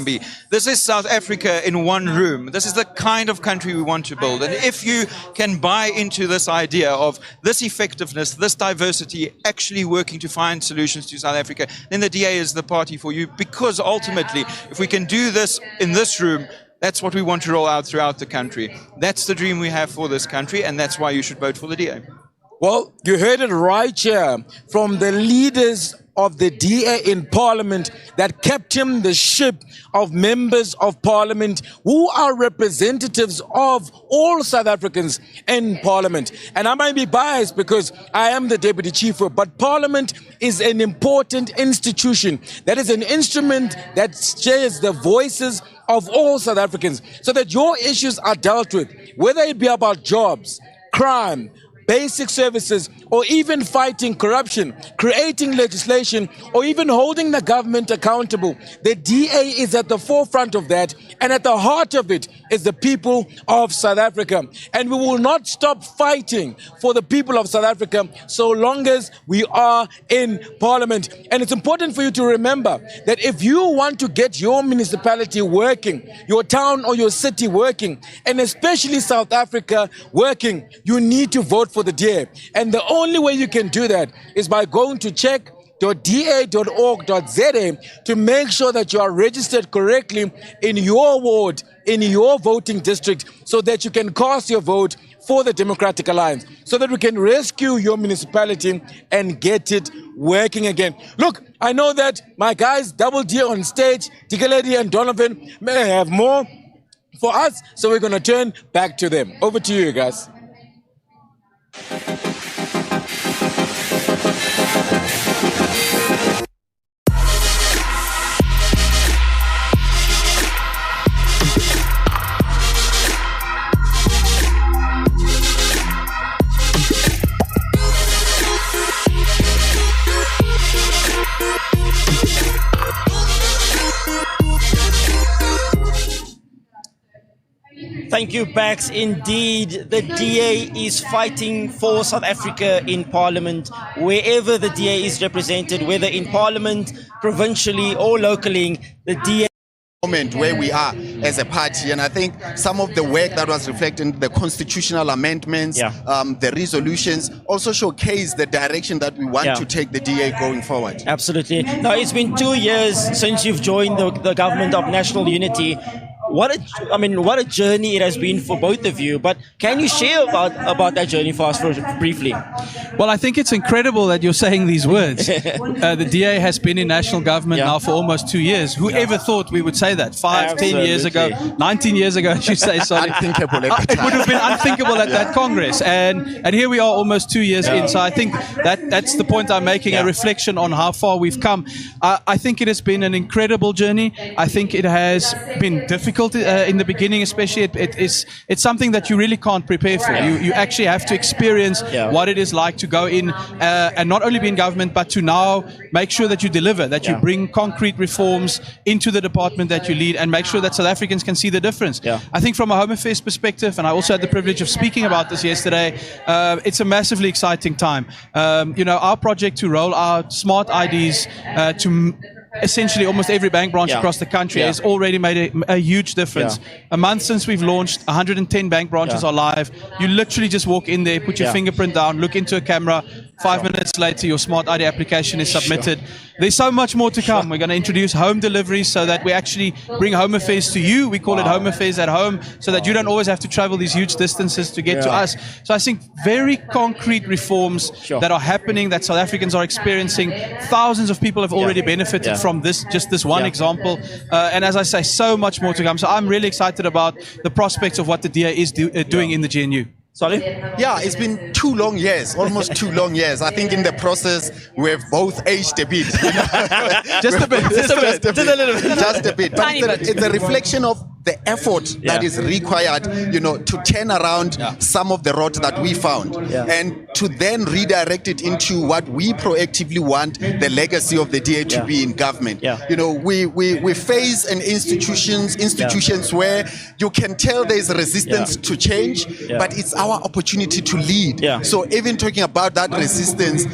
be. This is South Africa in one room. This is the kind of country we want to build. And if you can buy into this idea of this effectiveness, this diversity, actually working to find solutions to South Africa, then the DA is the party for you, because ultimately, if we can do this in this room, that's what we want to roll out throughout the country. That's the dream we have for this country, and that's why you should vote for the DA. Well, you heard it right here from the leaders of the DA in Parliament that captain the ship of members of Parliament who are representatives of all South Africans in Parliament. And I might be biased because I am the Deputy Chief Whip, but Parliament is an important institution. That is an instrument that shares the voices of all South Africans so that your issues are dealt with, whether it be about jobs, crime, basic services, or even fighting corruption, creating legislation, or even holding the government accountable. The DA is at the forefront of that, and at the heart of it is the people of South Africa. And we will not stop fighting for the people of South Africa so long as we are in Parliament. And it's important for you to remember that if you want to get your municipality working, your town or your city working, and especially South Africa working, you need to vote for the DA. And the only way you can do that is by going to check.da.org.za to make sure that you are registered correctly in your ward, in your voting district, so that you can cast your vote for the Democratic Alliance, so that we can rescue your municipality and get it working again. Look, I know that my guys, Double D on stage, Tikeledi and Donovan may have more for us, so we're going to turn back to them. Over to you guys. Thank you, Bax. Indeed, the DA is fighting for South Africa in Parliament, wherever the DA is represented, whether in Parliament, provincially or locally, the DA moment where we are as a party. And I think some of the work that was reflected in the constitutional amendments, the resolutions, also showcase the direction that we want to take the DA going forward. Absolutely. Now, it's been 2 years since you've joined the government of national unity. What a journey it has been for both of you. But can you share about that journey for us briefly? Well, I think it's incredible that you're saying these words. The DA has been in national government now for almost 2 years. Who ever thought we would say that? 5, 10 years ago, 19 years ago, I should say. Sorry. Unthinkable at the It time. would have been unthinkable at that Congress. And here we are almost 2 years in. So I think that's the point I'm making, a reflection on how far we've come. I think it has been an incredible journey. I think it has been difficult in the beginning, especially. It's something that you really can't prepare for. You actually have to experience what it is like to go in and not only be in government, but to now make sure that you deliver, that you bring concrete reforms into the department that you lead, and make sure that South Africans can see the difference. I think from a Home Affairs perspective, and I also had the privilege of speaking about this yesterday, it's a massively exciting time. Our project to roll out smart IDs to essentially almost every bank branch across the country has already made a huge difference. A month since we've launched, 110 bank branches are live. You literally just walk in there, put your fingerprint down, look into a camera. 5 minutes later, your smart ID application is submitted. There's so much more to come. We're going to introduce home deliveries so that we actually bring Home Affairs to you. We call it Home Affairs at home, so that you don't always have to travel these huge distances to get to us. So I think very concrete reforms that are happening, that South Africans are experiencing. Thousands of people have already benefited from this one example. And as I say, so much more to come. So I'm really excited about the prospects of what the DA is doing in the GNU. Sorry? Yeah, it's been 2 long years, almost 2 long years. I think in the process, we've both aged a bit. Just a bit. Just a bit. But it's a reflection of the effort that is required, to turn around some of the roads that we found and to then redirect it into what we proactively want the legacy of the DA to be in government. We face an institutions where you can tell there's resistance to change, but it's our opportunity to lead. So even talking about that resistance,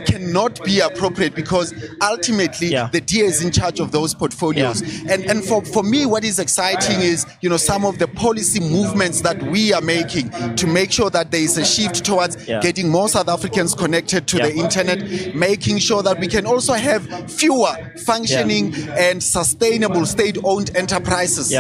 cannot be appropriate, because ultimately the DA is in charge of those portfolios. And for me, what is exciting is, some of the policy movements that we are making to make sure that there is a shift towards getting more South Africans connected to the internet, making sure that we can also have fewer functioning and sustainable state-owned enterprises.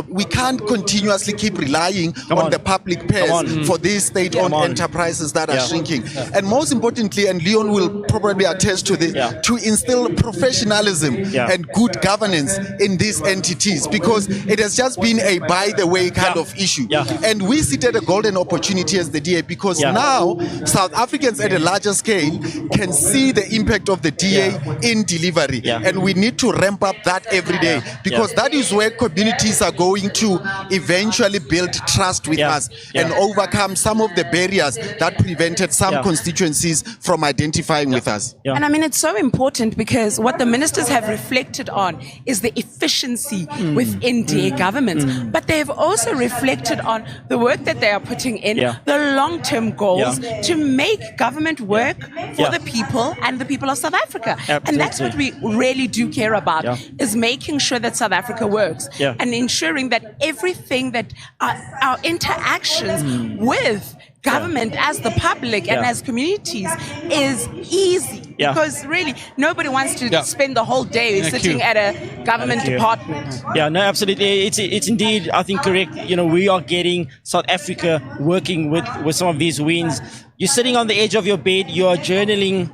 We can't continuously keep relying on the public pairs for these state-owned enterprises that are shrinking. And most importantly, and Leon will probably attest to this, to instill professionalism and good governance in these entities, because it has just been a by the way kind of issue. And we sit at a golden opportunity as the DA, because now South Africans at a larger scale can see the impact of the DA in delivery. And we need to ramp up that every day, because that is where communities are going to eventually build trust with us and overcome some of the barriers that prevented some constituencies from identifying with us. And I mean, it's so important, because what the ministers have reflected on is the efficiency within DA governments, but they've also reflected on the work that they are putting in, the long-term goals to make government work for the people and the people of South Africa. And that's what we really do care about, is making sure that South Africa works and ensuring that everything that our interactions with government as the public and as communities is easy. Because really, nobody wants to spend the whole day sitting at a government department. No, absolutely. It's indeed, I think, correct. We are getting South Africa working with some of these wins. You're sitting on the edge of your bed, you are journaling.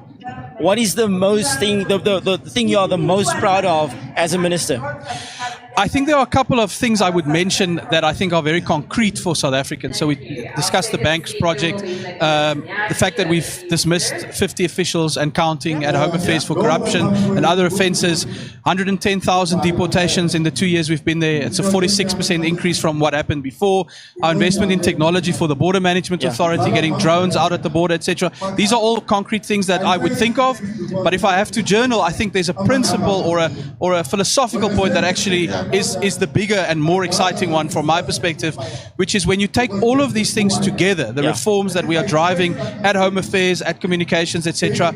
What is the thing you are the most proud of as a minister? I think there are a couple of things I would mention that I think are very concrete for South Africans. So we discussed the banks project, the fact that we've dismissed 50 officials and counting at Home Affairs for corruption and other offences, 110,000 deportations in the 2 years we've been there. It's a 46% increase from what happened before. Our investment in technology for the Border Management Authority, getting drones out at the border, etc. These are all concrete things that I would think of. But if I have to journal, I think there's a principle or a philosophical point that actually is the bigger and more exciting one from my perspective, which is when you take all of these things together, the reforms that we are driving at Home Affairs, at communications, etc.,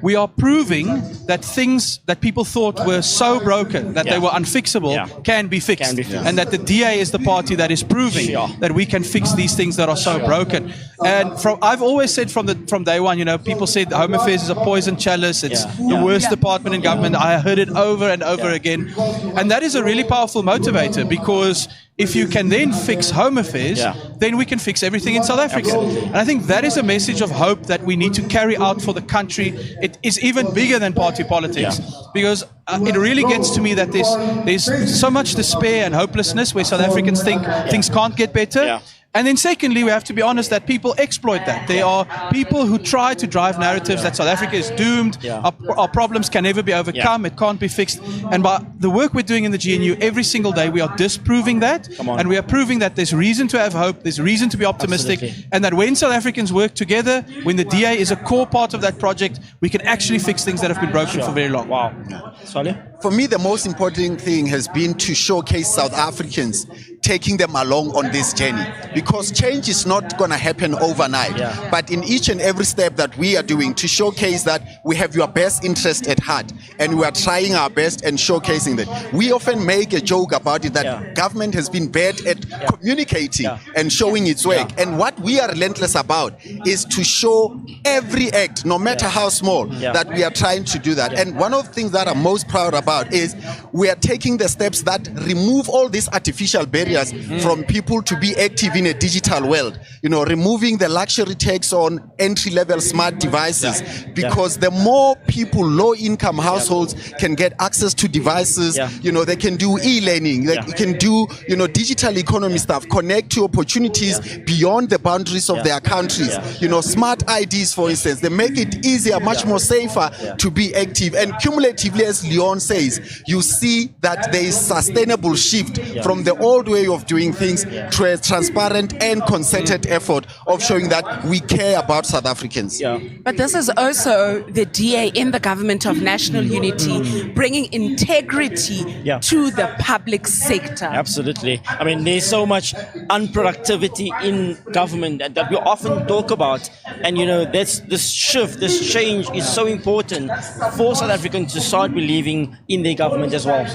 we are proving that things that people thought were so broken that they were unfixable can be fixed. And that the DA is the party that is proving that we can fix these things that are so broken. And I've always said from day one, people said Home Affairs is a poison chalice, it's the worst department in government. I heard it over and over again. And that is a really powerful motivator, because if you can then fix Home Affairs, then we can fix everything in South Africa. And I think that is a message of hope that we need to carry out for the country. It is even bigger than party politics, because it really gets to me that there's so much despair and hopelessness where South Africans think things can't get better. And then secondly, we have to be honest that people exploit that. There are people who try to drive narratives that South Africa is doomed, our problems can never be overcome, it can't be fixed. And by the work we're doing in the GNU, every single day we are disproving that. And we are proving that there's reason to have hope, there's reason to be optimistic, and that when South Africans work together, when the DA is a core part of that project, we can actually fix things that have been broken for very long. Wow. Swale? For me, the most important thing has been to showcase South Africans, taking them along on this journey, because change is not going to happen overnight. But in each and every step that we are doing, to showcase that we have your best interest at heart and we are trying our best and showcasing that. We often make a joke about it that government has been bad at communicating and showing its work. And what we are relentless about is to show every act, no matter how small, that we are trying to do that. And one of the things that I'm most proud about is we are taking the steps that remove all these artificial barriers from people to be active in a digital world. Removing the luxury tax on entry-level smart devices, because the more people, low-income households, can get access to devices, they can do e-learning, they can do, digital economy stuff, connect to opportunities beyond the boundaries of their countries. Smart IDs, for instance, they make it easier, much more safer to be active. And cumulatively, as Leon said, place, you see that there is sustainable shift from the old way of doing things to a transparent and concerted effort of showing that we care about South Africans. But this is also the DA in the government of national unity, bringing integrity to the public sector. Absolutely. I mean, there's so much unproductivity in government that we often talk about. And, you know, this shift, this change is so important for South Africans to start believing in their government as well.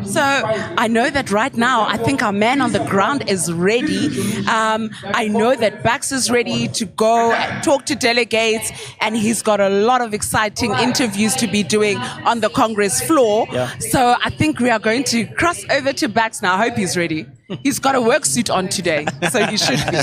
So I know that right now, I think our man on the ground is ready. I know that Bax is ready to go and talk to delegates, and he's got a lot of exciting interviews to be doing on the Congress floor. So I think we are going to cross over to Bax now. I hope he's ready. He's got a work suit on today, so he should be.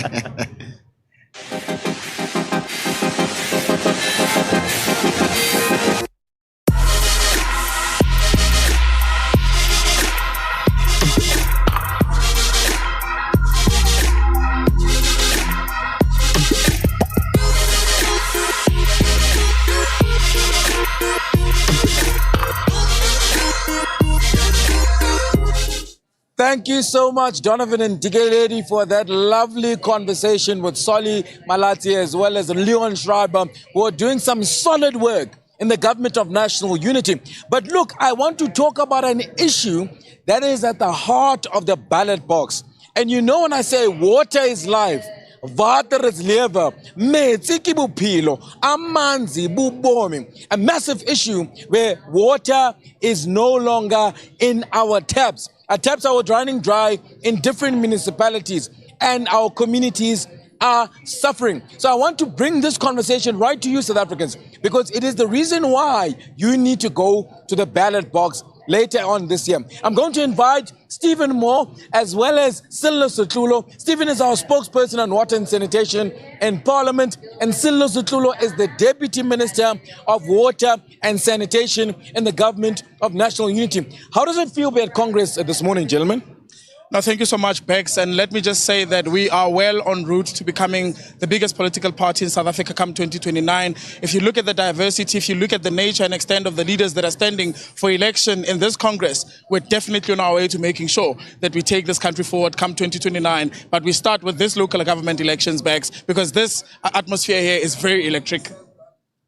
Thank you so much, Donovan and Digeledi, for that lovely conversation with Solly Malati as well as Leon Schreiber, who are doing some solid work in the government of national unity. But look, I want to talk about an issue that is at the heart of the ballot box. And you know, when I say water is life, water is lewe, metsi ke bophelo, amanzi bubomi. A massive issue where water is no longer in our taps. Our taps are running dry in different municipalities, and our communities are suffering. So I want to bring this conversation right to you, South Africans, because it is the reason why you need to go to the ballot box later on this year. I'm going to invite Stephen Moore as well as Zille Sotlulo. Stephen is our spokesperson on water and sanitation in Parliament, and Zille Sotlulo is the Deputy Minister of Water and Sanitation in the Government of National Unity. How does it feel to be at Congress this morning, gentlemen? No, thank you so much, Bex. And let me just say that we are well en route to becoming the biggest political party in South Africa come 2029. If you look at the diversity, if you look at the nature and extent of the leaders that are standing for election in this Congress, we're definitely on our way to making sure that we take this country forward come 2029. But we start with this local government elections, Bex, because this atmosphere here is very electric.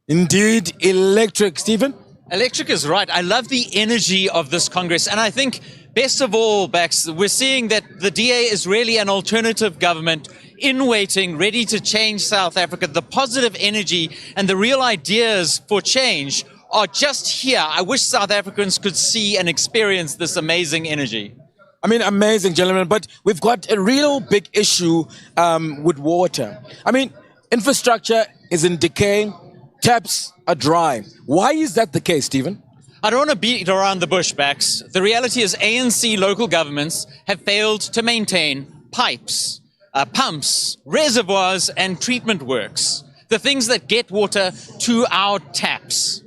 Indeed, electric. Stephen? Electric is right. I love the energy of this Congress. And I think, best of all, Bax, we're seeing that the DA is really an alternative government in waiting, ready to change South Africa. The positive energy and the real ideas for change are just here. I wish South Africans could see and experience this amazing energy. I mean, amazing, gentlemen. But we've got a real big issue with water. I mean, infrastructure is in decay. Taps are dry. Why is that the case, Stephen? I don't want to beat around the bush, Bax. The reality is ANC local governments have failed to maintain pipes, pumps, reservoirs, and treatment works. The things that get water to our taps.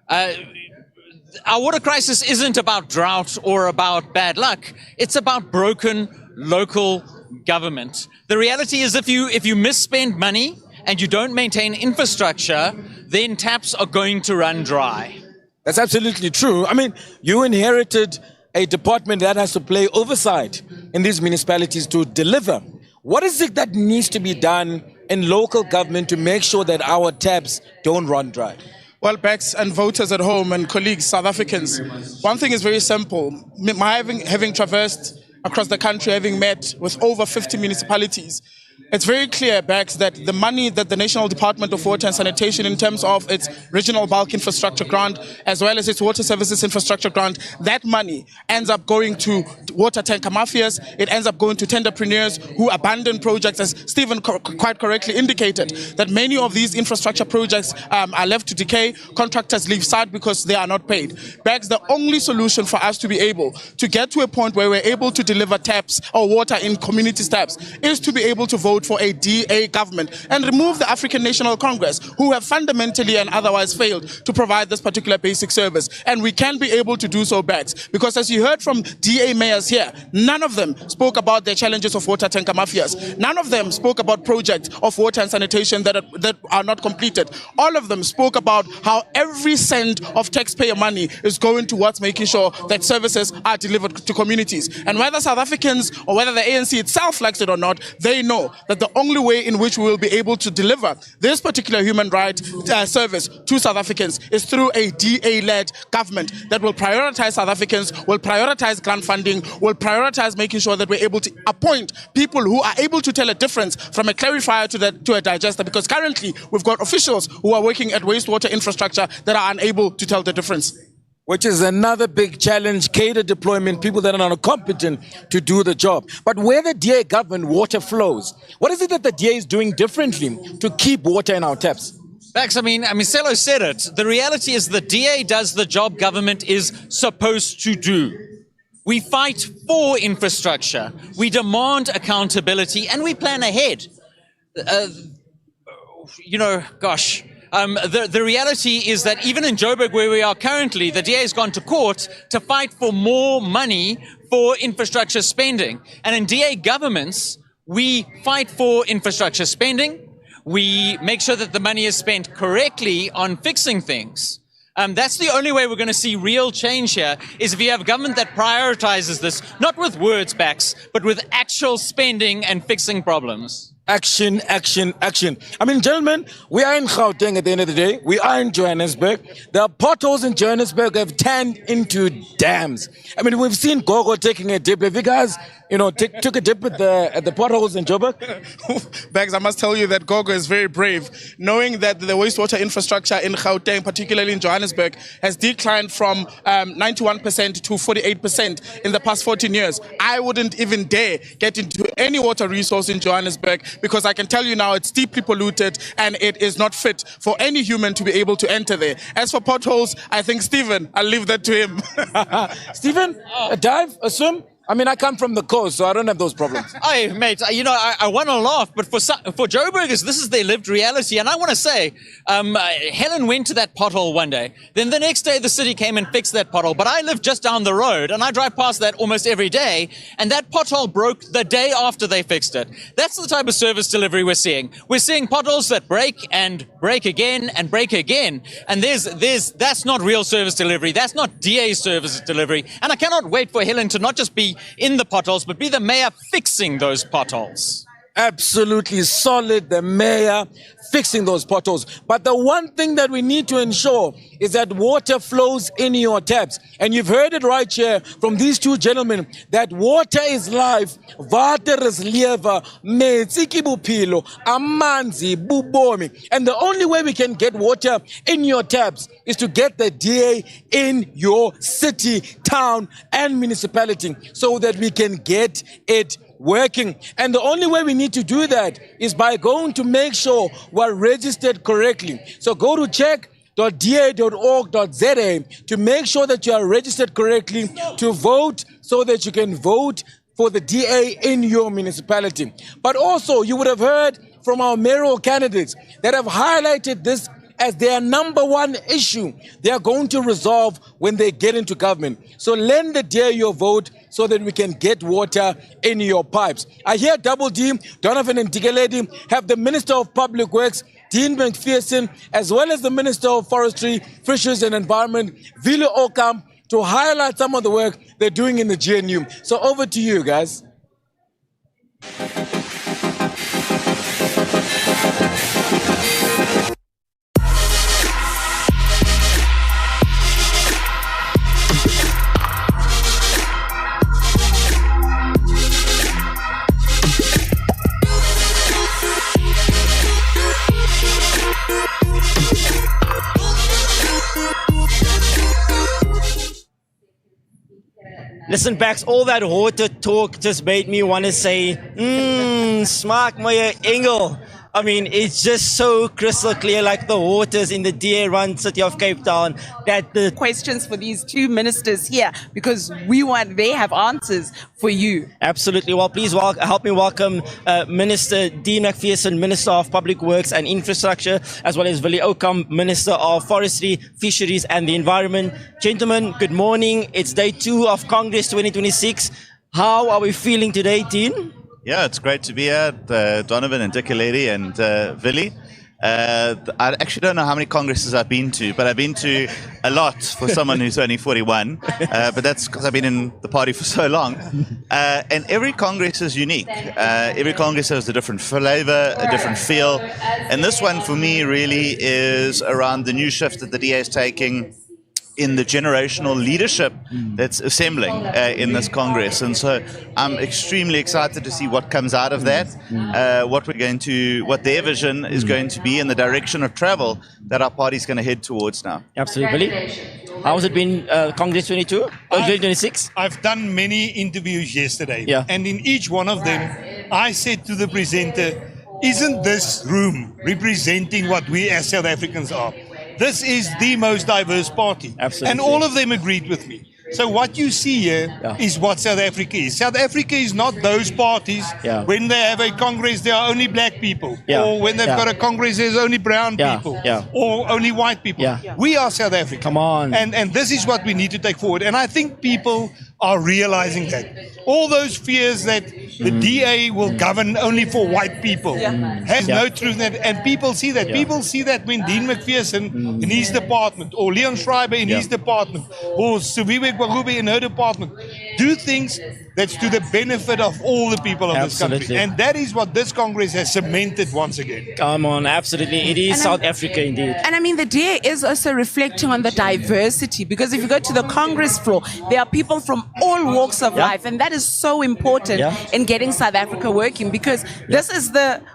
Our water crisis isn't about drought or about bad luck. It's about broken local government. The reality is if you misspend money and you don't maintain infrastructure, then taps are going to run dry. That's absolutely true. I mean, you inherited a department that has to play oversight in these municipalities to deliver. What is it that needs to be done in local government to make sure that our taps don't run dry? Well, Bex and voters at home and colleagues, South Africans, one thing is very simple. Having traversed across the country, having met with over 50 municipalities, it's very clear, Bax, that the money that the National Department of Water and Sanitation, in terms of its regional bulk infrastructure grant, as well as its water services infrastructure grant, that money ends up going to water tanker mafias. It ends up going to tenderpreneurs who abandon projects, as Stephen quite correctly indicated, that many of these infrastructure projects are left to decay. Contractors leave site because they are not paid. Bax, the only solution for us to be able to get to a point where we're able to deliver taps or water in community taps is to be able to vote for a DA government and remove the African National Congress, who have fundamentally and otherwise failed to provide this particular basic service. And we can be able to do so, Bax, because as you heard from DA mayors here, none of them spoke about their challenges of water tanker mafias. None of them spoke about projects of water and sanitation that are not completed. All of them spoke about how every cent of taxpayer money is going towards making sure that services are delivered to communities. And whether South Africans or whether the ANC itself likes it or not, they know that the only way in which we will be able to deliver this particular human rights service to South Africans is through a DA-led government that will prioritize South Africans, will prioritize grant funding, will prioritize making sure that we're able to appoint people who are able to tell a difference from a clarifier to a digester, because currently we've got officials who are working at wastewater infrastructure that are unable to tell the difference. Which is another big challenge, cadre deployment, people that are not competent to do the job. But where the DA government water flows, what is it that the DA is doing differently to keep water in our taps? Bax, I mean, Selo said it. The reality is the DA does the job government is supposed to do. We fight for infrastructure, we demand accountability, and we plan ahead. The reality is that even in Joburg, where we are currently, the DA has gone to court to fight for more money for infrastructure spending. And in DA governments, we fight for infrastructure spending. We make sure that the money is spent correctly on fixing things. That's the only way we're going to see real change here, is if you have a government that prioritizes this, not with words, Bax, but with actual spending and fixing problems. Action, action, action. I mean, gentlemen, we are in Gauteng at the end of the day. We are in Johannesburg. The potholes in Johannesburg have turned into dams. I mean, we've seen Gogo taking a dip. Have you guys, took a dip at the potholes in Joburg? Bags, I must tell you that Gogo is very brave, knowing that the wastewater infrastructure in Gauteng, particularly in Johannesburg, has declined from 91% to 48% in the past 14 years. I wouldn't even dare get into any water resource in Johannesburg, because I can tell you now it's deeply polluted and it is not fit for any human to be able to enter there. As for potholes, I think Stephen, I'll leave that to him. Stephen, a dive, a swim? I mean, I come from the coast, so I don't have those problems. Hey, mate, I want to laugh, but for Joburgers, this is their lived reality. And I want to say, Helen went to that pothole one day. Then the next day, the city came and fixed that pothole. But I live just down the road, and I drive past that almost every day. And that pothole broke the day after they fixed it. That's the type of service delivery we're seeing. We're seeing potholes that break and break again and break again. And that's not real service delivery. That's not DA service delivery. And I cannot wait for Helen to not just be in the potholes, but be the mayor fixing those potholes. Absolutely solid, the mayor fixing those potholes. But the one thing that we need to ensure is that water flows in your taps. And you've heard it right here from these two gentlemen, that water is life, water is lewe, metsi ke bophelo, amanzi bubomi. And the only way we can get water in your taps is to get the DA in your city, town, and municipality, so that we can get it working. And the only way we need to do that is by going to make sure we're registered correctly. So go to check.da.org.za to make sure that you are registered correctly to vote, so that you can vote for the DA in your municipality. But also, you would have heard from our mayoral candidates that have highlighted this as their number one issue they are going to resolve when they get into government. So lend the DA your vote so that we can get water in your pipes. I hear Double D, Donovan and Digeledi have the Minister of Public Works, Dean McPherson, as well as the Minister of Forestry, Fisheries and Environment, Vile Okamp, to highlight some of the work they're doing in the GNU. So over to you, guys. Listen, Bax, all that water talk just made me want to say, smaak my engel. I mean, it's just so crystal clear, like the waters in the DA-run city of Cape Town, that the questions for these two ministers here, because they have answers for you. Absolutely. Well, please help me welcome Minister Dean McPherson, Minister of Public Works and Infrastructure, as well as Willie Okam, Minister of Forestry, Fisheries and the Environment. Gentlemen, good morning. It's day 2 of Congress 2026. How are we feeling today, Dean? Yeah, it's great to be here, Donovan and Dickalady and Willie. I actually don't know how many congresses I've been to, but I've been to a lot for someone who's only 41. But that's because I've been in the party for so long. And every congress is unique. Every congress has a different flavor, a different feel. And this one for me really is around the new shift that the DA is taking in the generational leadership that's assembling in this Congress. And so I'm extremely excited to see what comes out of that, what their vision is going to be in the direction of travel that our party's going to head towards now. Absolutely. How has it been, Congress 2026? I've done many interviews yesterday. Yeah. And in each one of them, I said to the presenter, isn't this room representing what we as South Africans are? This is the most diverse party. Absolutely. And all of them agreed with me. So what you see here is what South Africa is. South Africa is not those parties when they have a Congress, there are only black people. Or when they've got a Congress, there's only brown people. Or only white people. We are South Africa. Come on. And this is what we need to take forward. And I think people are realizing that. All those fears that the DA will govern only for white people has no truth in that. And people see that. People see that when Dean McPherson in his department, or Leon Schreiber in his department, or Siviwe Gwarube in her department, do things that's to the benefit of all the people of this country. And that is what this Congress has cemented once again. Come on, absolutely. It is South Africa indeed. And I mean, the DA is also reflecting on the diversity, because if you go to the Congress floor, there are people from all walks of life, and that is so important in getting South Africa working, because this is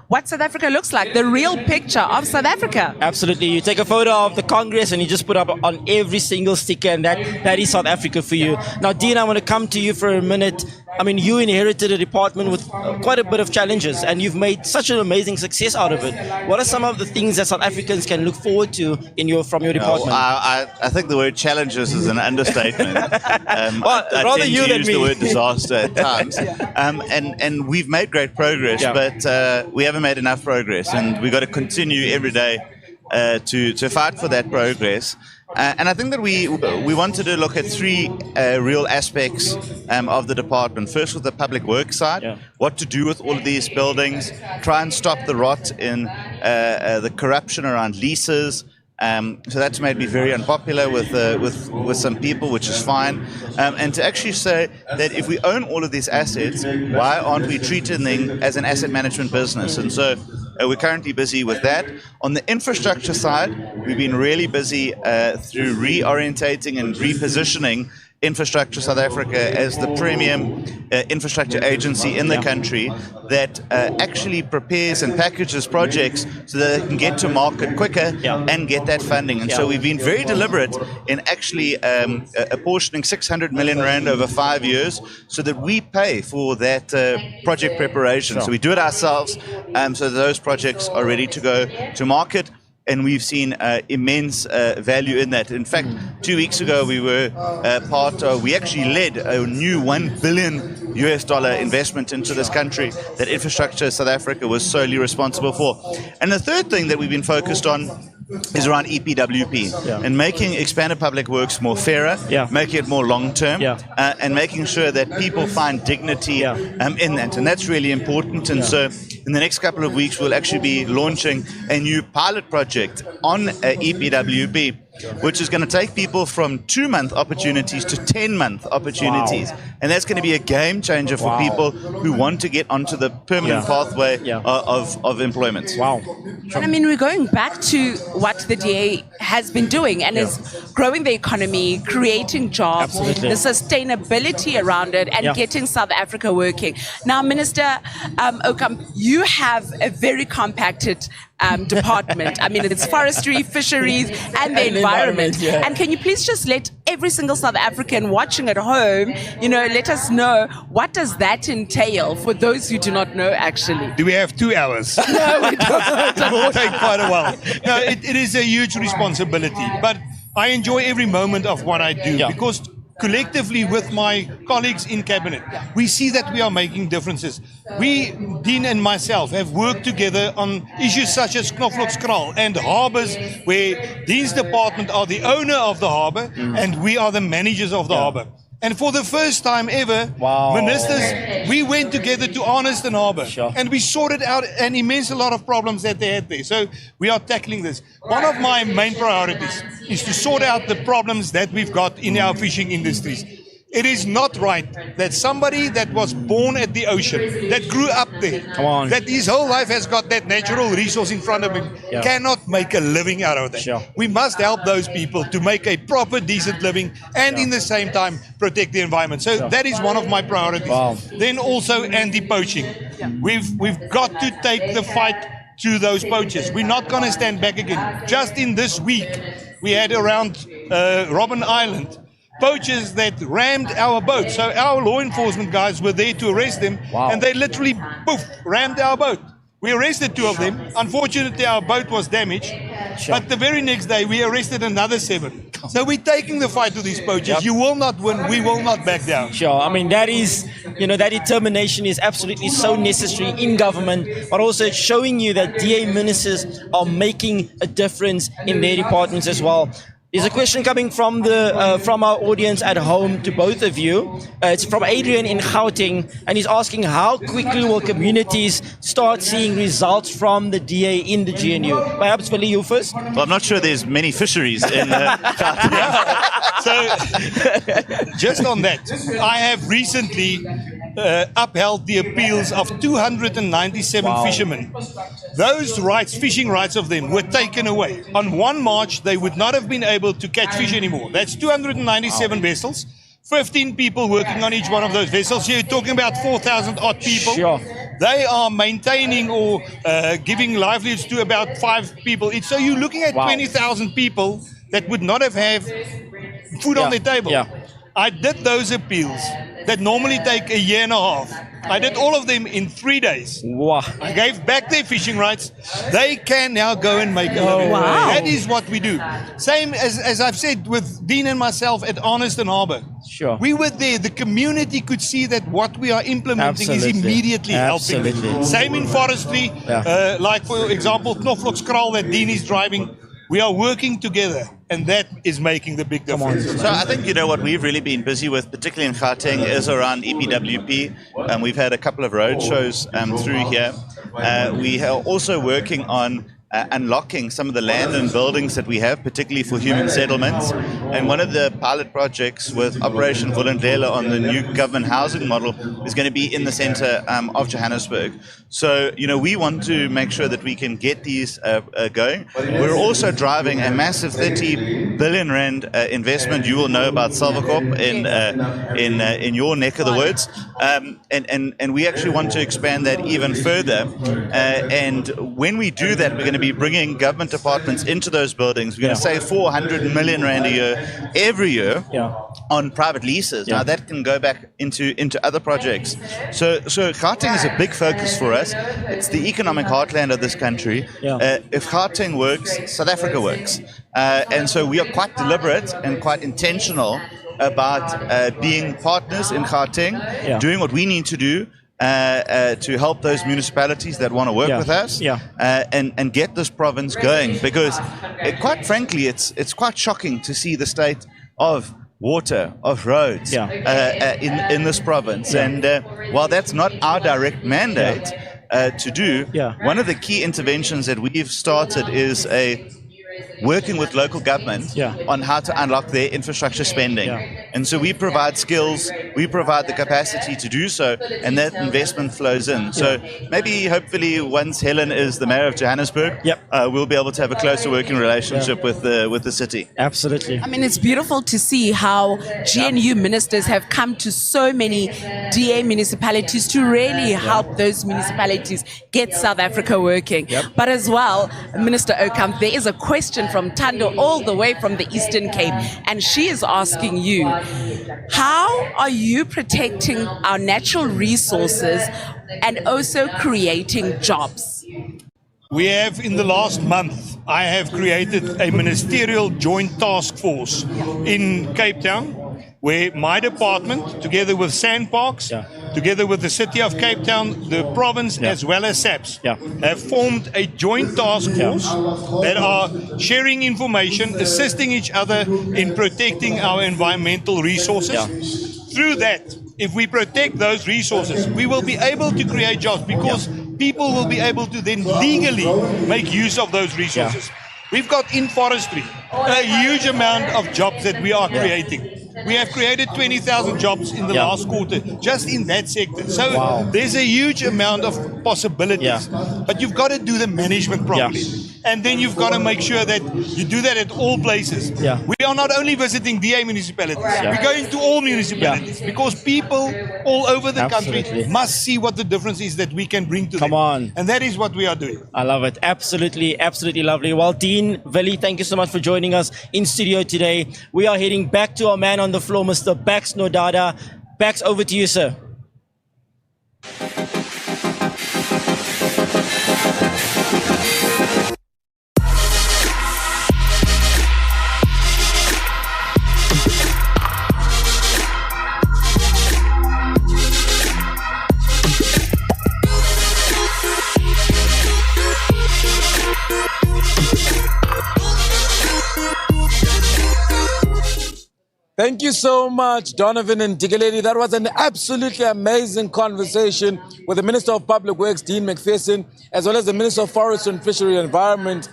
what South Africa looks like, the real picture of South Africa. Absolutely. You take a photo of the Congress and you just put up on every single sticker, and that is South Africa for you. Now, Dean, I want to come to you for a minute. I mean, you inherited a department with quite a bit of challenges, and you've made such an amazing success out of it. What are some of the things that South Africans can look forward to from your department? I think the word challenges is an understatement. Well, I rather tend you to than use me. the word disaster at times. And we've made great progress, but we haven't made enough progress, and we've got to continue every day to fight for that progress. And I think that we wanted to look at 3 real aspects of the department. First, with the public works side, what to do with all of these buildings, try and stop the rot in the corruption around leases. So that's made me very unpopular with some people, which is fine. And to actually say that if we own all of these assets, why aren't we treating them as an asset management business? And so we're currently busy with that. On the infrastructure side, we've been really busy through reorientating and repositioning Infrastructure South Africa as the premium infrastructure agency in the country that actually prepares and packages projects so that they can get to market quicker and get that funding. And so we've been very deliberate in actually apportioning 600 million rand over 5 years so that we pay for that project preparation. So we do it ourselves so that those projects are ready to go to market. And we've seen immense value in that. In fact, 2 weeks ago, we actually led a new $1 billion investment into this country that Infrastructure South Africa was solely responsible for. And the third thing that we've been focused on is around EPWP and making expanded public works more fairer, making it more long-term, and making sure that people find dignity in that. And that's really important. And so in the next couple of weeks, we'll actually be launching a new pilot project on EPWP, which is going to take people from 2-month opportunities to 10-month opportunities. And that's going to be a game changer for people who want to get onto the permanent pathway of employment. And I mean, we're going back to what the DA has been doing, and is growing the economy, creating jobs, the sustainability around it, and getting South Africa working. Now, Minister Okam, you have a very compacted department. I mean, it's forestry, fisheries, and the environment. And can you please just let every single South African watching at home, let us know, what does that entail for those who do not know, actually? Do we have 2 hours? No, we don't. It will take quite a while. No, it is a huge responsibility, but I enjoy every moment of what I do because collectively with my colleagues in cabinet, we see that we are making differences. We, Dean and myself, have worked together on issues such as Knoflokskraal and harbours, where Dean's department are the owner of the harbour and we are the managers of the harbour. And for the first time ever, ministers, we went together to Arniston Harbour and we sorted out an immense lot of problems that they had there. So we are tackling this. One of my main priorities is to sort out the problems that we've got in our fishing industries. It is not right that somebody that was born at the ocean, that grew up there, that his whole life has got that natural resource in front of him, cannot make a living out of that. We must help those people to make a proper, decent living and in the same time protect the environment. So that is one of my priorities. Then also anti-poaching. We've got to take the fight to those poachers. We're not going to stand back again. Just in this week, we had around Robben Island poachers that rammed our boat. So our law enforcement guys were there to arrest them, and they literally, poof, rammed our boat. We arrested 2 of them. Unfortunately, our boat was damaged. But the very next day, we arrested another 7. So we're taking the fight to these poachers. You will not win. We will not back down. Sure. I mean, that is, that determination is absolutely so necessary in government, but also showing you that DA ministers are making a difference in their departments as well. There's a question coming from our audience at home to both of you. It's from Adrian in Gauteng, and he's asking, how quickly will communities start seeing results from the DA in the GNU? Perhaps, Billy, you first? Well, I'm not sure there's many fisheries in So, just on that, I have recently upheld the appeals of 297 fishermen. Those rights, fishing rights of them, were taken away. On 1 March, they would not have been able to catch fish anymore. That's 297 vessels, 15 people working on each one of those vessels. So you're talking about 4,000 odd people. They are maintaining or giving livelihoods to about 5 people each. So you're looking at 20,000 people that would not have food on their table. I did those appeals that normally take a year and a half. I did all of them in 3 days. I gave back their fishing rights. They can now go and make a living. That is what we do. Same as I've said with Dean and myself at Arniston Harbour. We were there. The community could see that what we are implementing is immediately helping. Same in forestry. Like, for example, Knoflokskraal that Dean is driving. We are working together, and that is making the big difference. So I think, what we've really been busy with, particularly in Gauteng, is around EPWP. We've had a couple of road shows through here. We are also working on unlocking some of the land and buildings that we have, particularly for human settlements. And one of the pilot projects with Operation Vulindlela on the new government housing model is going to be in the center of Johannesburg. So, we want to make sure that we can get these going. We're also driving a massive 30 billion rand investment. You will know about Silvercorp in your neck of the woods. And we actually want to expand that even further. And when we do that, we're going to be bringing government departments into those buildings. We're going to save 400 million rand a year every year on private leases. Now that can go back into other projects. So Gauteng is a big focus for us. It's the economic heartland of this country. If Gauteng works, South Africa works. And so we are quite deliberate and quite intentional about being partners in Gauteng, doing what we need to do to help those municipalities that want to work with us and get this province going. Because quite frankly, it's quite shocking to see the state of water, of roads in this province. And while that's not our direct mandate to do, one of the key interventions that we've started is working with local government on how to unlock their infrastructure spending. And so we provide skills, we provide the capacity to do so, and that investment flows in. So maybe, hopefully, once Helen is the mayor of Johannesburg, we'll be able to have a closer working relationship with the city. Absolutely. I mean, it's beautiful to see how GNU ministers have come to so many DA municipalities to really help those municipalities get South Africa working. But as well, Minister Okamp, there is a question from Tando all the way from the Eastern Cape, and she is asking you, how are you protecting our natural resources and also creating jobs? We have, in the last month, I have created a ministerial joint task force in Cape Town, where my department, together with Sandparks, together with the city of Cape Town, the province, as well as SAPS, have formed a joint task force that are sharing information, assisting each other in protecting our environmental resources. Through that, if we protect those resources, we will be able to create jobs, because people will be able to then legally make use of those resources. We've got in forestry a huge amount of jobs that we are creating. We have created 20,000 jobs in the last quarter, just in that sector. So there's a huge amount of possibilities, but you've got to do the management properly. And then you've got to make sure that you do that at all places. We are not only visiting DA municipalities, we're going to all municipalities, because people all over the country must see what the difference is that we can bring to them. And that is what we are doing. I love it. Absolutely, absolutely lovely. Well, Dean, Vili, thank you so much for joining us in studio today. We are heading back to our man on the floor, Mr. Bax Nodada. Bax, over to you, sir. Thank you so much, Donovan and Digaledi. That was an absolutely amazing conversation with the Minister of Public Works, Dean McPherson, as well as the Minister of Forestry and Fishery Environment,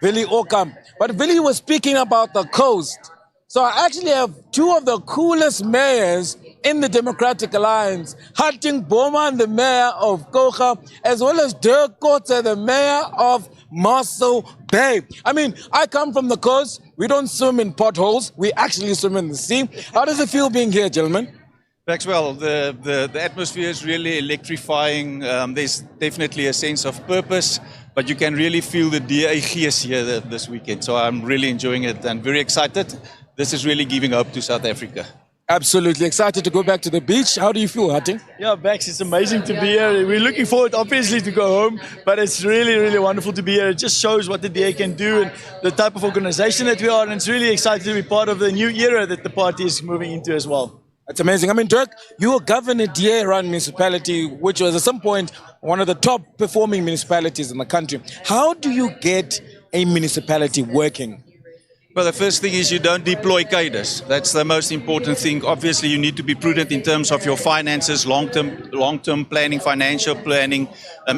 Vili Okamp. But Vili was speaking about the coast. So I actually have two of the coolest mayors in the Democratic Alliance, Hatting Bowman, the mayor of Kocha, as well as Dirk Kotze, the mayor of Mossel Bay. I mean, I come from the coast. We don't swim in potholes. We actually swim in the sea. How does it feel being here, gentlemen? Maxwell, the atmosphere is really electrifying. There's definitely a sense of purpose, but you can really feel the DA gees here this weekend. So I'm really enjoying it and very excited. This is really giving hope to South Africa. Absolutely excited to go back to the beach. How do you feel, Hatting? Yeah, Bax, it's amazing to be here. We're looking forward, obviously, to go home, but it's really, really wonderful to be here. It just shows what the DA can do and the type of organization that we are, and it's really exciting to be part of the new era that the party is moving into as well. That's amazing. I mean, Dirk, you were governor DA-run municipality, which was at some point one of the top performing municipalities in the country. How do you get a municipality working? Well, the first thing is you don't deploy cadres. That's the most important thing. Obviously, you need to be prudent in terms of your finances, long-term planning, financial planning,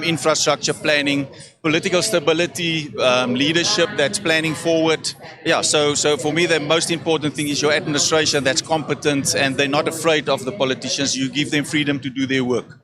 infrastructure planning, political stability, leadership that's planning forward. Yeah, so for me, the most important thing is your administration that's competent and they're not afraid of the politicians. You give them freedom to do their work.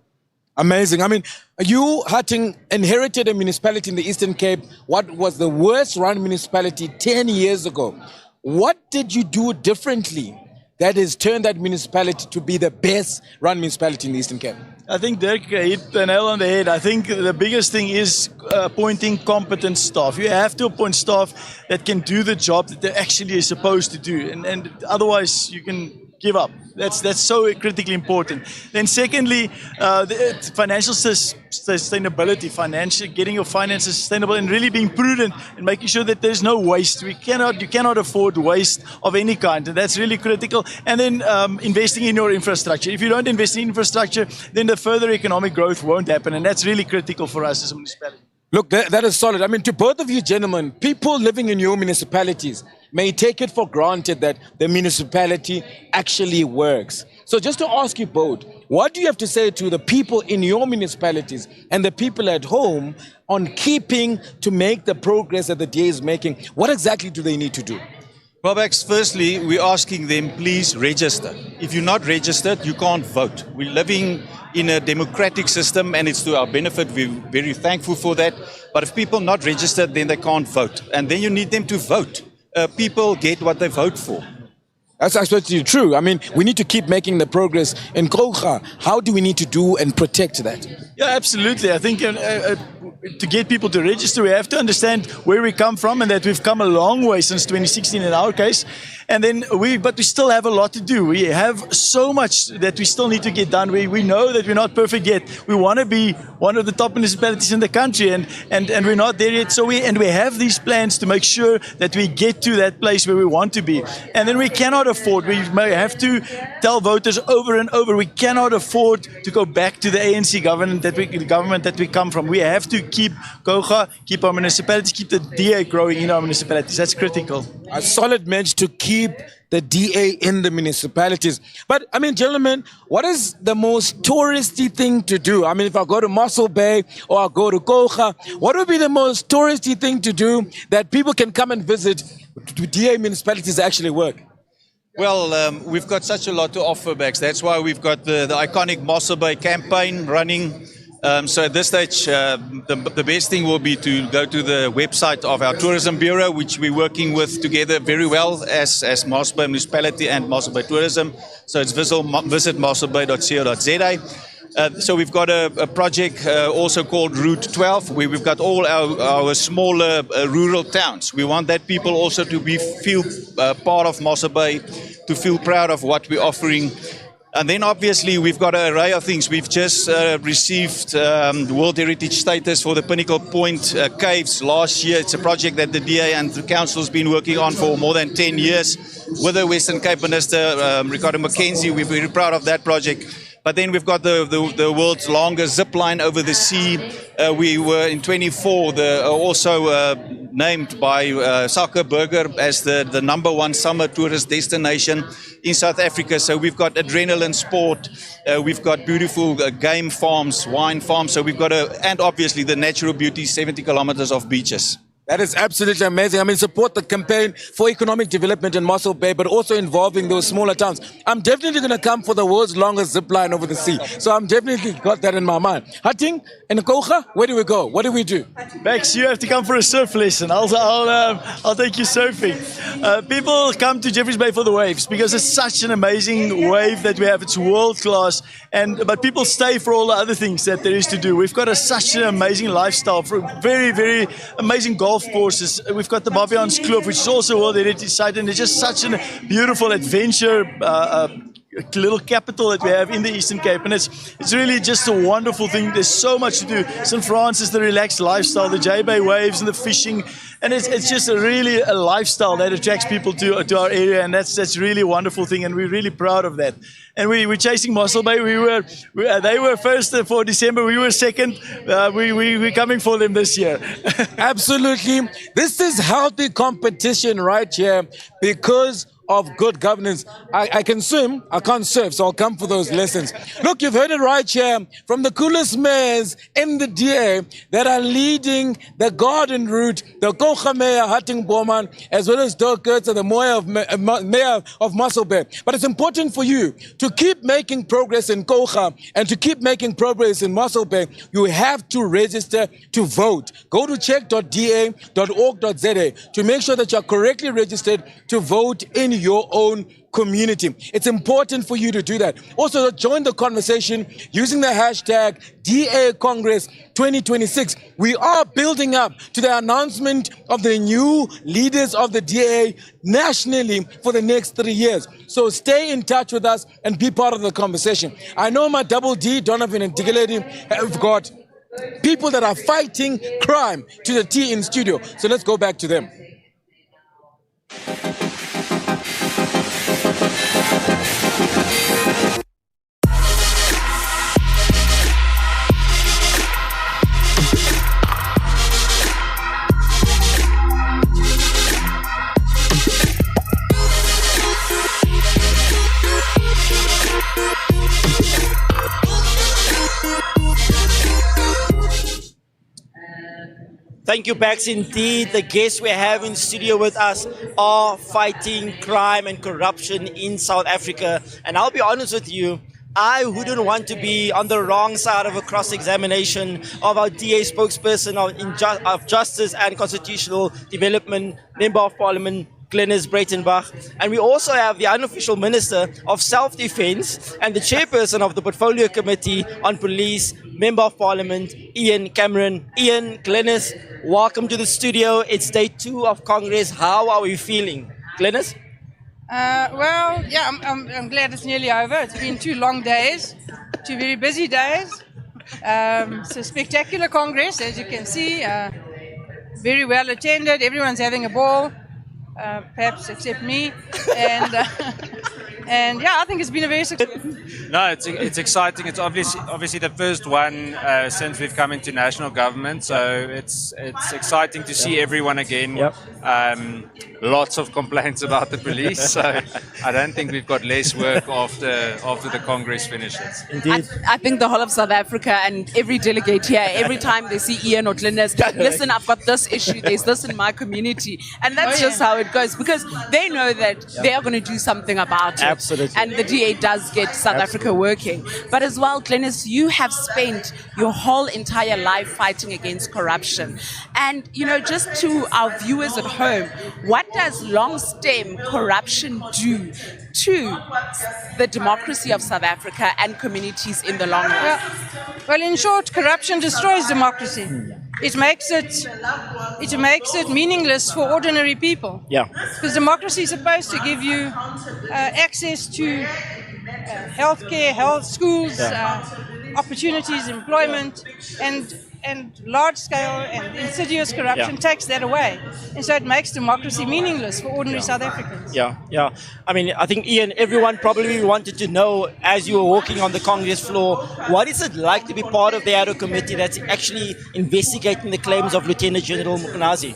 Amazing. I mean, you, Hatting, inherited a municipality in the Eastern Cape. What was the worst run municipality 10 years ago? What did you do differently that has turned that municipality to be the best run municipality in the Eastern Cape? I think Dirk hit the nail on the head. I think the biggest thing is appointing competent staff. You have to appoint staff that can do the job that they actually are supposed to do. And otherwise, you can give up. That's so critically important. Then secondly, the financial sustainability, getting your finances sustainable and really being prudent and making sure that there's no waste. You cannot afford waste of any kind, and that's really critical. And then investing in your infrastructure. If you don't invest in infrastructure, then the further economic growth won't happen, and that's really critical for us as a municipality. Look, that is solid. I mean, to both of you gentlemen, people living in your municipalities may take it for granted that the municipality actually works. So just to ask you both, what do you have to say to the people in your municipalities and the people at home on keeping to make the progress that the DA is making? What exactly do they need to do? Well, Bex, firstly, we're asking them, please register. If you're not registered, you can't vote. We're living in a democratic system and it's to our benefit. We're very thankful for that. But if people are not registered, then they can't vote. And then you need them to vote. People get what they vote for. That's absolutely true. I mean, we need to keep making the progress. In Gouga, how do we need to do and protect that? Yeah, absolutely. I think to get people to register, we have to understand where we come from and that we've come a long way since 2016 in our case. And then but we still have a lot to do. We have so much that we still need to get done. We know that we're not perfect yet. We want to be one of the top municipalities in the country, and we're not there yet. So we have these plans to make sure that we get to that place where we want to be. And then we cannot afford. We may have to tell voters over and over. We cannot afford to go back to the ANC government that we come from. We have to keep Gouga, keep our municipalities, keep the DA growing in our municipalities. That's critical. A solid message to keep the DA in the municipalities. But, I mean, gentlemen, what is the most touristy thing to do? I mean, if I go to Mossel Bay or I go to Gouga, what would be the most touristy thing to do that people can come and visit to DA municipalities actually work? Well, we've got such a lot to offer, Bex. That's why we've got the iconic Mossel Bay campaign running. So at this stage, the best thing will be to go to the website of our Tourism Bureau, which we're working with together very well as Mossel Bay Municipality and Mossel Bay Tourism. So it's visit mosselbay.co.za. So we've got a project also called Route 12, where we've got all our smaller rural towns. We want that people also to feel part of Mossel Bay, to feel proud of what we're offering. And then obviously we've got an array of things. We've just received World Heritage status for the Pinnacle Point Caves last year. It's a project that the DA and the council has been working on for more than 10 years. With the Western Cape Minister, Ricardo Mackenzie, we're very proud of that project. But then we've got the world's longest zip line over the sea. We were in 24 also named by Zuckerberg as the #1 summer tourist destination in South Africa. So we've got adrenaline sport, we've got beautiful game farms, wine farms. So we've got and obviously the natural beauty, 70 kilometers of beaches. That is absolutely amazing. I mean, support the campaign for economic development in Mossel Bay, but also involving those smaller towns. I'm definitely going to come for the world's longest zip line over the sea. So I'm definitely got that in my mind. Hatting, in Gouga, where do we go? What do we do? Bex, you have to come for a surf lesson. I'll take you surfing. People come to Jeffreys Bay for the waves because it's such an amazing wave that we have. It's world class. But people stay for all the other things that there is to do. We've got such an amazing lifestyle, for very, very amazing golf courses. We've got the Babians Kloof, which is also a World Heritage Site, and it's just such a beautiful adventure little capital that we have in the Eastern Cape, and it's really just a wonderful thing. There's so much to do. St. Francis, the relaxed lifestyle, the J Bay waves and the fishing, and it's just really a lifestyle that attracts people to our area, and that's really a wonderful thing, and we're really proud of that. And we're chasing Mossel Bay. They were first for December. We were second. We're coming for them this year. Absolutely. This is healthy competition right here because of good governance. I can swim, I can't surf, so I'll come for those lessons. Look, you've heard it right here from the coolest mayors in the DA that are leading the Geordin route, the Gouga Mayor, Hatting Bowman, as well as Dirk Goetze, the Mayor of Mossel Bay. But it's important for you to keep making progress in Gouga and to keep making progress in Mossel Bay. You have to register to vote. Go to check.da.org.za to make sure that you're correctly registered to vote in your own community. It's important for you to do that. Also, join the conversation using the hashtag DA Congress 2026. We are building up to the announcement of the new leaders of the DA nationally for the next 3 years. So stay in touch with us and be part of the conversation. I know my double D, Donovan and Digalady, have got people that are fighting crime to the T in studio. So let's go back to them. Thank you, Bax. Indeed, the guests we have in studio with us are fighting crime and corruption in South Africa. And I'll be honest with you, I wouldn't want to be on the wrong side of a cross-examination of our DA spokesperson of Justice and Constitutional Development, Member of Parliament, Glenys Breitenbach. And we also have the unofficial Minister of Self-Defense and the Chairperson of the Portfolio Committee on Police, Member of Parliament, Ian Cameron. Ian, Glenys, welcome to the studio. It's day 2 of Congress. How are we feeling? Glenys? Well, yeah, I'm glad it's nearly over. It's been 2 long days, 2 very busy days. It's a spectacular Congress, as you can see. Very well attended. Everyone's having a ball. Perhaps except me, and yeah, I think it's been a very successful. No, it's exciting. It's obviously the first one since we've come into national government, so it's exciting to see everyone again. Yep. Lots of complaints about the police, so I don't think we've got less work after the Congress finishes. Indeed. I think the whole of South Africa and every delegate here, every time they see Ian or Glenys, listen, I've got this issue, there's this in my community. And that's just how it goes, because they know that they are going to do something about it. Absolutely. And the DA does get South Africa working. But as well, Glenys, you have spent your whole entire life fighting against corruption. And, you know, just to our viewers at home, what does long-stem corruption do to the democracy of South Africa and communities in the long run? Well, in short, corruption destroys democracy. It makes it meaningless for ordinary people. Yeah. Because democracy is supposed to give you access to healthcare, health, schools, opportunities, employment, and large-scale and insidious corruption takes that away. And so it makes democracy meaningless for ordinary South Africans. Yeah. I mean, I think, Ian, everyone probably wanted to know, as you were walking on the Congress floor, what is it like to be part of the ad hoc committee that's actually investigating the claims of Lieutenant General Mkhwanazi?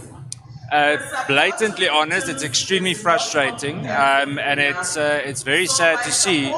Blatantly honest, it's extremely frustrating, and it's very sad to see.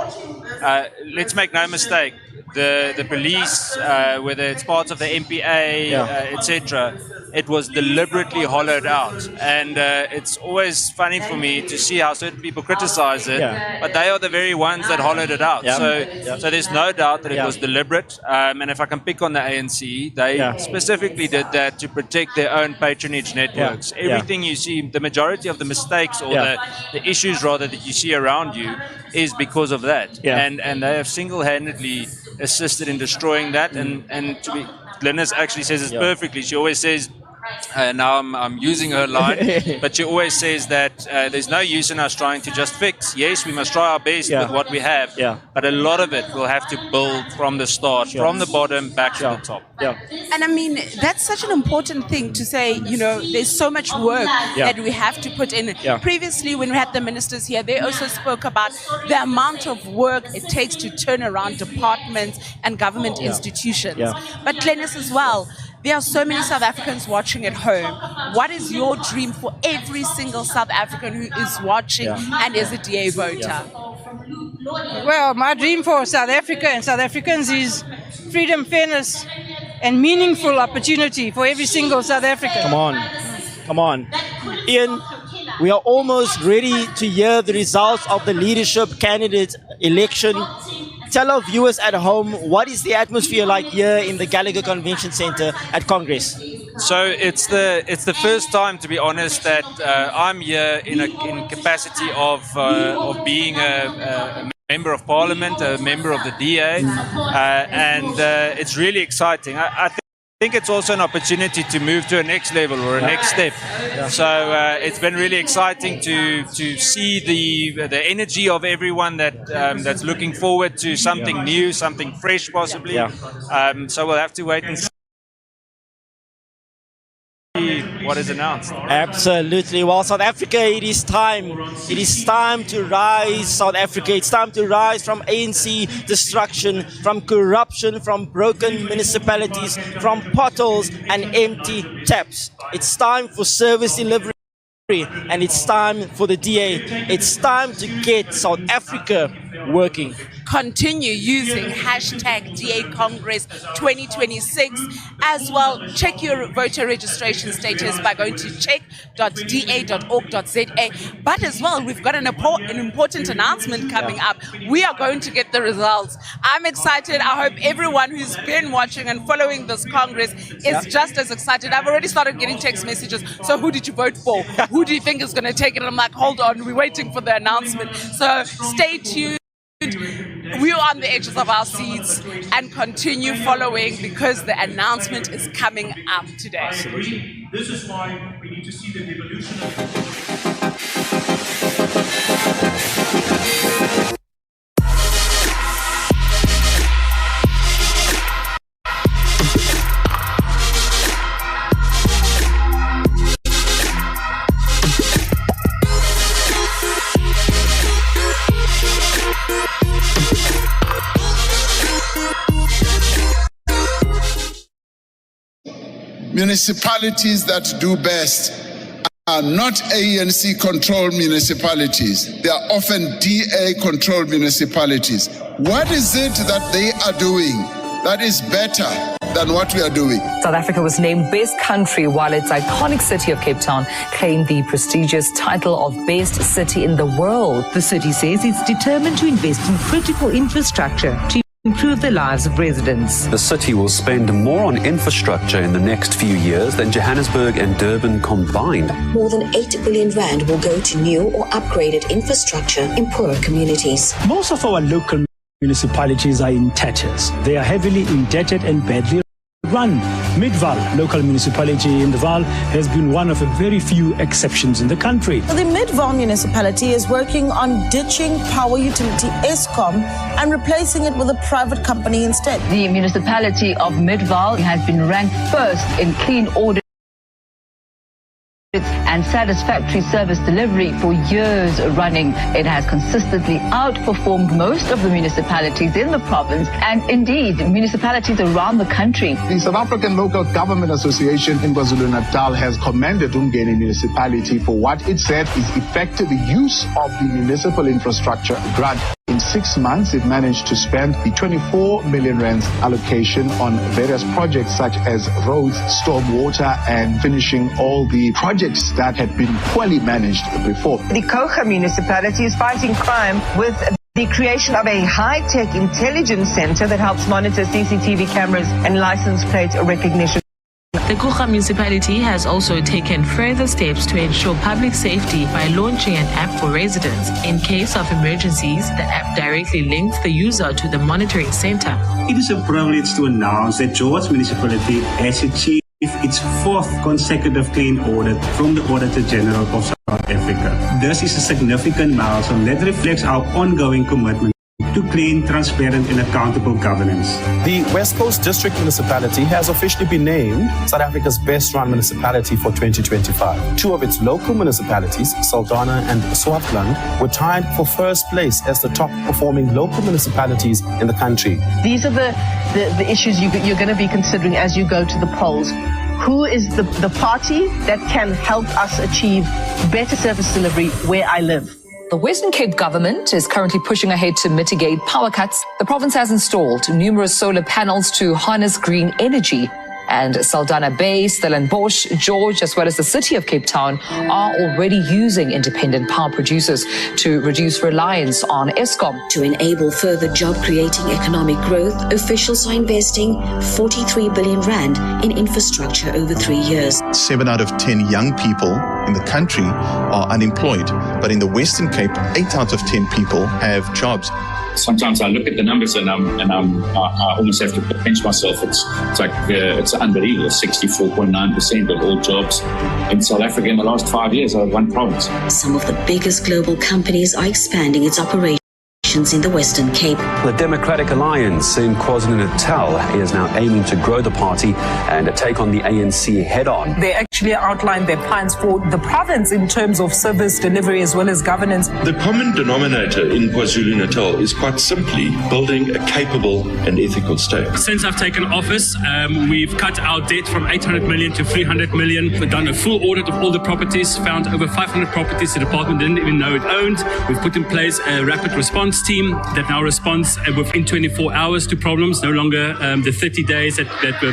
Let's make no mistake, the police, whether it's part of the MPA, etc., it was deliberately hollowed out. And it's always funny for me to see how certain people criticize it, but they are the very ones that hollowed it out. So there's no doubt that it was deliberate. And if I can pick on the ANC, they specifically did that to protect their own patronage networks. Everything you see, the majority of the mistakes or the issues rather that you see around you is because of that. And they have single-handedly assisted in destroying that. And to be, Glenys actually says it perfectly. She always says, now I'm using her line, but she always says that there's no use in us trying to just fix. Yes, we must try our best with what we have, but a lot of it we'll have to build from the start, from the bottom back to the top. And I mean, that's such an important thing to say, you know, there's so much work that we have to put in. Previously, when we had the ministers here, they also spoke about the amount of work it takes to turn around departments and government institutions. But Glenys as well, there are so many South Africans watching at home. What is your dream for every single South African who is watching and is a DA voter? Well, my dream for South Africa and South Africans is freedom, fairness, and meaningful opportunity for every single South African. Come on. Ian, we are almost ready to hear the results of the leadership candidate election. Tell our viewers at home, what is the atmosphere like here in the Gallagher Convention Center at Congress? So it's the first time, to be honest, that I'm here in capacity of being a member of Parliament, a member of the DA, and it's really exciting. I think it's also an opportunity to move to a next level or a next step. So it's been really exciting to see the energy of everyone that's looking forward to something new, something fresh possibly. So we'll have to wait and see what is announced. Absolutely. Well, South Africa, it is time. It is time to rise, South Africa. It's time to rise from ANC destruction, from corruption, from broken municipalities, from potholes and empty taps. It's time for service delivery, and it's time for the DA. It's time to get South Africa working. continue using hashtag DA Congress 2026. As well, check your voter registration status by going to check.da.org.za. But as well, we've got an important announcement coming up. We are going to get the results. I'm excited. I hope everyone who's been watching and following this Congress is just as excited. I've already started getting text messages. So who did you vote for? Who do you think is going to take it? And I'm like, hold on, we're waiting for the announcement. So stay tuned. We're on the edges of our seats and continue following because the announcement is coming up today. This is why we need to see the devolution of municipalities that do best are not ANC-controlled municipalities. They are often DA-controlled municipalities. What is it that they are doing that is better than what we are doing? South Africa was named Best Country while its iconic city of Cape Town claimed the prestigious title of Best City in the World. The city says it's determined to invest in critical infrastructure to improve the lives of residents. The city will spend more on infrastructure in the next few years than Johannesburg and Durban combined. More than 8 billion rand will go to new or upgraded infrastructure in poorer communities. Most of our local municipalities are in tatters. They are heavily indebted and badly run. Midvaal, local municipality in the Vaal, has been one of a very few exceptions in the country. The Midvaal municipality is working on ditching power utility Eskom and replacing it with a private company instead. The municipality of Midvaal has been ranked first in clean audit and satisfactory service delivery for years running. It has consistently outperformed most of the municipalities in the province and indeed municipalities around the country. The South African Local Government Association in KwaZulu-Natal has commended Umgeni municipality for what it said is effective use of the municipal infrastructure grant. In 6 months, it managed to spend the 24 million rands allocation on various projects such as roads, stormwater, and finishing all the projects that had been poorly managed before. The Kocha municipality is fighting crime with the creation of a high-tech intelligence center that helps monitor CCTV cameras and license plate recognition. The Kouga municipality has also taken further steps to ensure public safety by launching an app for residents. In case of emergencies, the app directly links the user to the monitoring center. It is a privilege to announce that George municipality has achieved its 4th consecutive clean audit from the Auditor General of South Africa. This is a significant milestone that reflects our ongoing commitment to clean, transparent and accountable governance. The West Coast District Municipality has officially been named South Africa's best run municipality for 2025. 2 of its local municipalities, Saldanha and Swartland, were tied for first place as the top performing local municipalities in the country. These are the issues you're going to be considering as you go to the polls. Who is the party that can help us achieve better service delivery where I live? The Western Cape government is currently pushing ahead to mitigate power cuts. The province has installed numerous solar panels to harness green energy. And Saldanha Bay, Stellenbosch, George, as well as the city of Cape Town are already using independent power producers to reduce reliance on Eskom. To enable further job-creating economic growth, officials are investing 43 billion rand in infrastructure over 3 years. 7 out of 10 young people in the country are unemployed, but in the Western Cape, 8 out of 10 people have jobs. Sometimes I look at the numbers and I almost have to pinch myself. It's unbelievable. 64.9% of all jobs in South Africa in the last 5 years are one province. Some of the biggest global companies are expanding its operations in the Western Cape. The Democratic Alliance in KwaZulu-Natal is now aiming to grow the party and take on the ANC head-on. They're actually outlined their plans for the province in terms of service delivery as well as governance. The common denominator in KwaZulu-Natal is quite simply building a capable and ethical state. Since I've taken office, we've cut our debt from 800 million to 300 million. We've done a full audit of all the properties, found over 500 properties the department didn't even know it owned. We've put in place a rapid response team that now responds within 24 hours to problems, no longer the 30 days that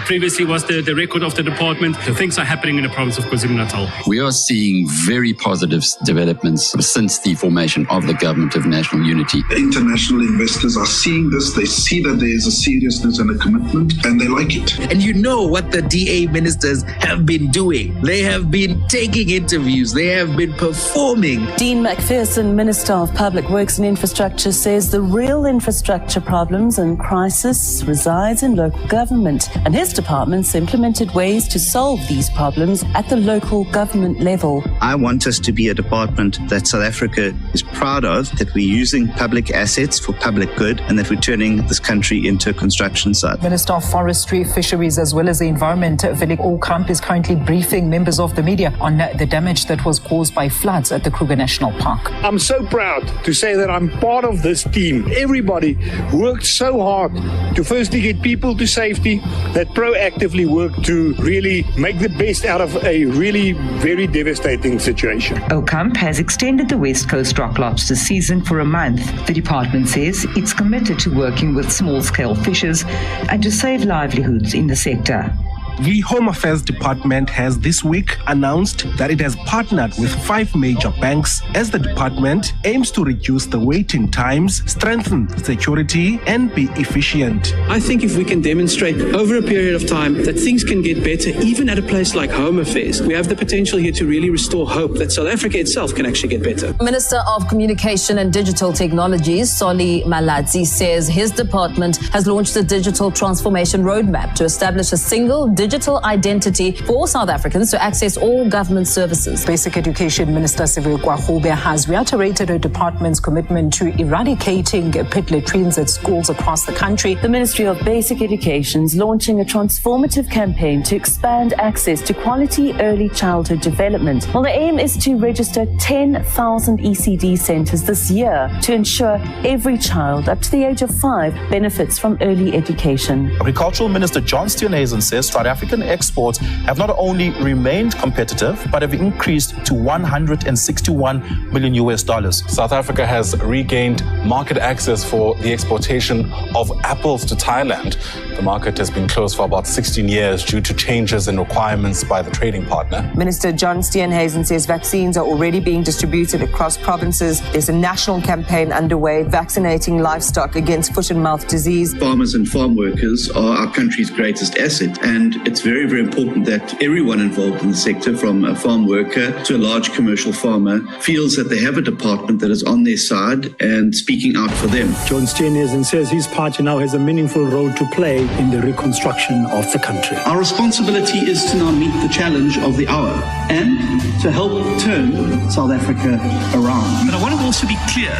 previously was the record of the department. So things are happening in the province of KwaZulu-Natal. We are seeing very positive developments since the formation of the Government of National Unity. International investors are seeing this. They see that there is a seriousness and a commitment, and they like it. And you know what the DA ministers have been doing. They have been taking interviews. They have been performing. Dean McPherson, Minister of Public Works and Infrastructure, says the real infrastructure problems and crisis resides in local government, and his department's implemented ways to solve these problems at the local government level. I want us to be a department that South Africa is proud of, that we're using public assets for public good, and that we're turning this country into a construction site. Minister of Forestry, Fisheries as well as the Environment, Philip Okamp, is currently briefing members of the media on the damage that was caused by floods at the Kruger National Park. I'm so proud to say that I'm part of this team. Everybody worked so hard to firstly get people to safety, that proactively worked to really make the best out of a really very devastating situation. Okamp has extended the West Coast rock lobster season for a month. The department says it's committed to working with small-scale fishers and to save livelihoods in the sector. The Home Affairs Department has this week announced that it has partnered with 5 major banks as the department aims to reduce the waiting times, strengthen security, and be efficient. I think if we can demonstrate over a period of time that things can get better, even at a place like Home Affairs, we have the potential here to really restore hope that South Africa itself can actually get better. Minister of Communication and Digital Technologies, Solly Malatsi, says his department has launched a digital transformation roadmap to establish a single digital identity for South Africans to access all government services. Basic Education Minister Siviwe Gwarube has reiterated her department's commitment to eradicating pit latrines at schools across the country. The Ministry of Basic Education is launching a transformative campaign to expand access to quality early childhood development. Well, the aim is to register 10,000 ECD centres this year to ensure every child up to the age of 5 benefits from early education. Agricultural Minister Steenhuisen says South African exports have not only remained competitive, but have increased to $161 million. South Africa has regained market access for the exportation of apples to Thailand. The market has been closed for about 16 years due to changes in requirements by the trading partner. Minister John Steenhuisen says vaccines are already being distributed across provinces. There's a national campaign underway vaccinating livestock against foot and mouth disease. Farmers and farm workers are our country's greatest asset, and it's very, very important that everyone involved in the sector, from a farm worker to a large commercial farmer, feels that they have a department that is on their side and speaking out for them. John Steenhuisen says his party now has a meaningful role to play in the reconstruction of the country. Our responsibility is to now meet the challenge of the hour and to help turn South Africa around. But I want to also be clear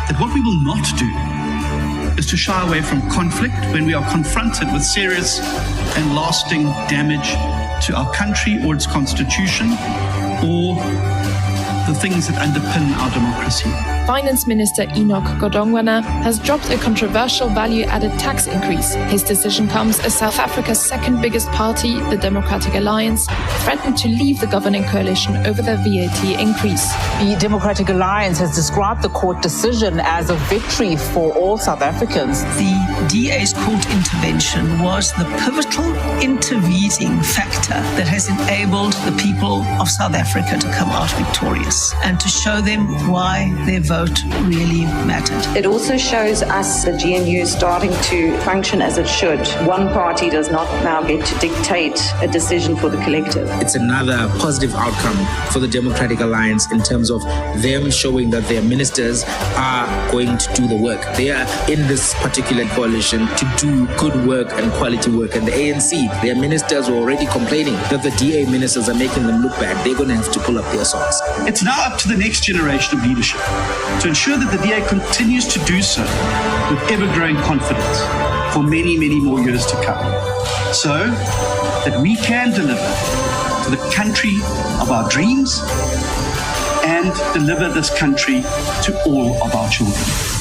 that what we will not do is to shy away from conflict when we are confronted with serious and lasting damage to our country or its constitution or the things that underpin our democracy. Finance Minister Enoch Godongwana has dropped a controversial value-added tax increase. His decision comes as South Africa's second biggest party, the Democratic Alliance, threatened to leave the governing coalition over the VAT increase. The Democratic Alliance has described the court decision as a victory for all South Africans. The DA's court intervention was the pivotal intervening factor that has enabled the people of South Africa to come out victorious and to show them why their vote really mattered. It also shows us the GNU starting to function as it should. One party does not now get to dictate a decision for the collective. It's another positive outcome for the Democratic Alliance in terms of them showing that their ministers are going to do the work. They are in this particular coalition to do good work and quality work. And the ANC, their ministers were already complaining that the DA ministers are making them look bad. They're going to have to pull up their socks. It's now up to the next generation of leadership to ensure that the DA continues to do so with ever-growing confidence for many, many more years to come, so that we can deliver to the country of our dreams and deliver this country to all of our children.